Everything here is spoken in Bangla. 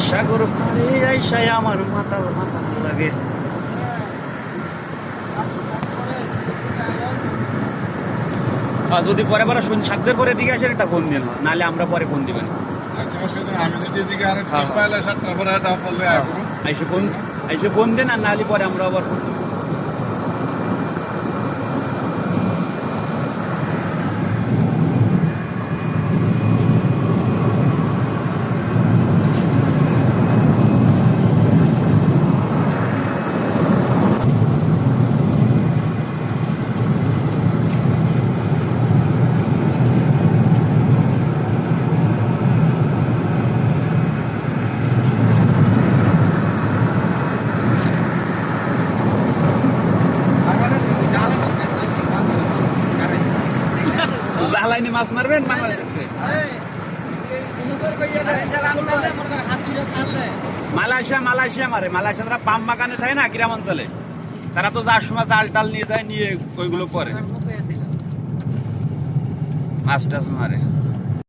সাগর পাড়ে আইসাই আমার মাতাল মাতাল লাগে। যদি পরে পরে সাতটার পরে দিকে আসেন একটা ফোন দিন, নাহলে আমরা পরে ফোন দিবেন। আইসে ফোন দেন, আর নাহলে পরে আমরা আবার ফোন দিব। জালাইনি মাছ মারবেন মালয়েশিয়া মারে। মালয়েশিয়া তারা পাম বাগানে থাকে না গ্রাম অঞ্চলে, তারা তো যার সময় জাল টাল নিয়ে যায়, নিয়ে ওইগুলো করে মাছ টাছ মারে।